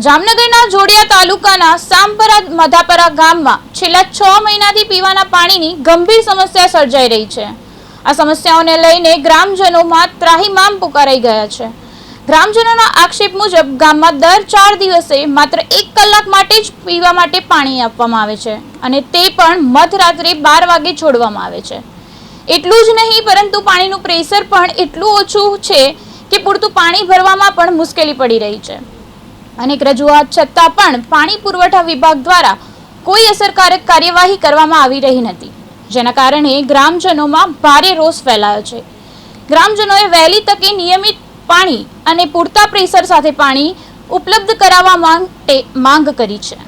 જામનગરના જોડિયા તાલુકાના સામપરા મધાપરા ગામમાં છેલ્લા 6 મહિનાથી પીવાના પાણીની ગંભીર સમસ્યા સર્જાઈ રહી છે। આ સમસ્યાઓને લઈને ગ્રામજનોમાં ત્રાહિમામ પુકારાઈ ગયા છે। ગ્રામજનોના આક્ષેપ મુજબ ગામમાં દર 4 દિવસે માત્ર 1 કલાક માટે જ પીવા માટે પાણી આપવામાં આવે છે અને તે પણ મધરાત્રે 12 વાગે છોડવામાં આવે છે। એટલું જ નહીં પરંતુ પાણીનું પ્રેશર પણ એટલું ઓછું છે કે પૂરતું પાણી ભરવામાં પણ મુશ્કેલી પડી રહી છે। અનેક રજૂઆત છતાં પણ પાણી પુરવઠા વિભાગ દ્વારા કોઈ અસરકારક કાર્યવાહી કરવામાં આવી રહી નથી, જેના કારણે ગ્રામજનોમાં ભારે રોષ ફેલાયો છે। ગ્રામજનોએ વહેલી તકે નિયમિત પાણી અને પૂરતા પ્રેશર સાથે પાણી ઉપલબ્ધ કરાવવા માટે માંગ કરી છે।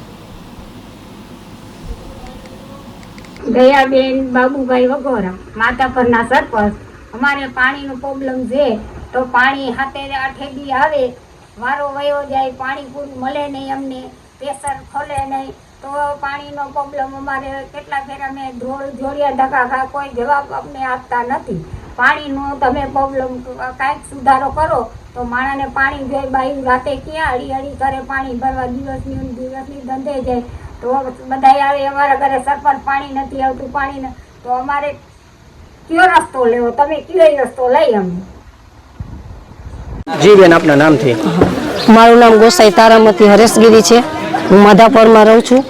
દયાબેન બાબુભાઈ વગોરા માધાપરના સરપંચ। અમારે પાણીનો પ્રોબ્લેમ છે તો પાણી 7-8 દી આવે, વારો વયો જાય, પાણી પૂરું મળે નહીં, અમને પ્રેશર ખોલે નહીં તો પાણીનો પ્રોબ્લેમ અમારે કેટલા ફેર અમે જોડિયા ધક્કા કોઈ જવાબ અમને આપતા નથી। પાણીનો તમે પ્રોબ્લેમ કાંઈક સુધારો કરો તો માણસને પાણી જોઈએ, બાયું રાતે ક્યાં અડી કરે પાણી ભરવા, દિવસની ધંધે જાય તો બધા આવે, અમારા ઘરે સરપંચ પાણી નથી આવતું, પાણી તો અમારે કયો રસ્તો લેવો, તમે કયો રસ્તો લઈ અમને। જી બેન, આપના નામ થી? મારું નામ ગોસાઈ તારામતી હરેશગીરી છે। હું માધાપરમાં રહું છું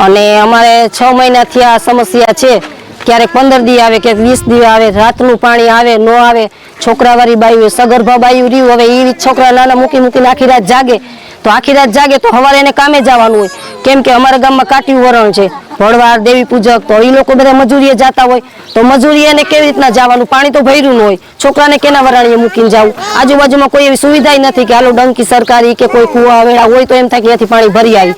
અને અમારે 6 મહિનાથી આ સમસ્યા છે। ક્યારેક 15 દી આવે, ક્યારેક 20 દી આવે, રાતનું પાણી આવે ન આવે। છોકરાવાળી બાયું, સગર્ભા બાયું રહ્યું, હવે એ છોકરા નાના મૂકીને આખી રાત જાગે તો સવારે એને કામે જવાનું હોય, કેમ કે અમારા ગામમાં કાટિયું વરણ છે, ભળવાર, દેવી પૂજક, તો એ લોકો બધા મજૂરીએ જતા હોય તો મજૂરી એને કેવી રીતના જવાનું, પાણી તો ભર્યું ન હોય, છોકરાને કેના વરાણીએ મૂકીને જવું। આજુબાજુમાં કોઈ એવી સુવિધા નથી કે હાલો ડંકી સરકારી કે કોઈ કુવા વેળા હોય તો એમ થાય કે ત્યાંથી પાણી ભરી આવી।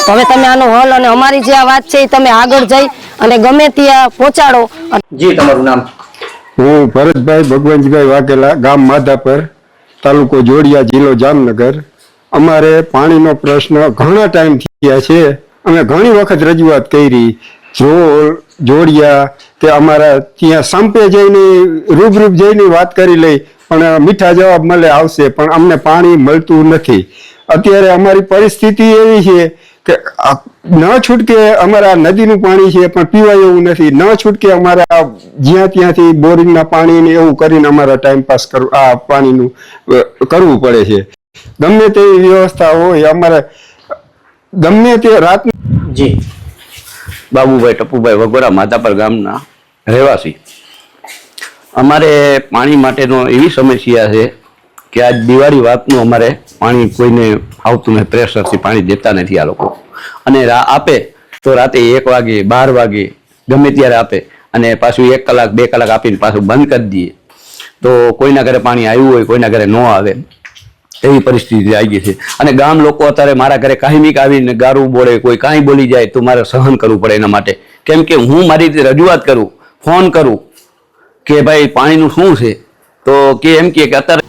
તો હવે તમે આનો હલ અને અમારી જે આ વાત છે એ તમે આગળ જઈ અને ગમે ત્યાં પહોંચાડો। જી, તમારું નામ? હું ભરતભાઈ ભગવંતભાઈ વાઘેલા, ગામ માધાપર, તાલુકો જોડિયા, જિલ્લો જામનગર। અમારે પાણીનો પ્રશ્ન ઘણા ટાઈમ થયા છે, અમે ઘણી વખત રજૂઆત કરી, જોડિયા કે અમારા ત્યાં સંપે જઈને રૂબરૂ જઈને વાત કરી લઈ પણ મીઠા જવાબ મળે આવશે, પણ અમને પાણી મળતું નથી। અત્યારે અમારી પરિસ્થિતિ એવી છે કે ન છૂટકે અમારા નદીનું પાણી છે પણ પીવાય એવું નથી, ન છૂટકે અમારા જ્યાં ત્યાંથી બોરિંગના પાણી એવું કરીને અમારા ટાઈમપાસ આ પાણીનું કરવું પડે છે। ગમે તેવી વ્યવસ્થા હોય અમારે ગમે તે રાત। જી, બાબુભાઈ ટપુભાઈ વગોરા માધાપર ગામના રહેવાસી। અમારે પાણી માટેનો એવી સમસ્યા છે કે આજ દિવાળી વાતનું અમારે પાણી કોઈને આવતું નથી, પ્રેશરથી પાણી દેતા નથી આ લોકો, અને આપે તો રાતે 1 વાગે 12 વાગે ગમે ત્યારે આપે અને પાછું 1 કલાક 2 કલાક આપીને પાછું બંધ કરી દઈએ। તો કોઈના ઘરે પાણી આવ્યું હોય, કોઈના ઘરે ન આવે, એવી પરિસ્થિતિ આવી ગઈ છે। અને ગામ લોકો અત્યારે મારા ઘરે કાયમિક આવીને ગારું બોલે, કોઈ કાંઈ બોલી જાય તો મારે સહન કરવું પડે એના માટે, કેમ કે હું મારી રીતે રજૂઆત કરું, ફોન કરું કે ભાઈ પાણીનું શું છે તો કે એમ કે અત્યારે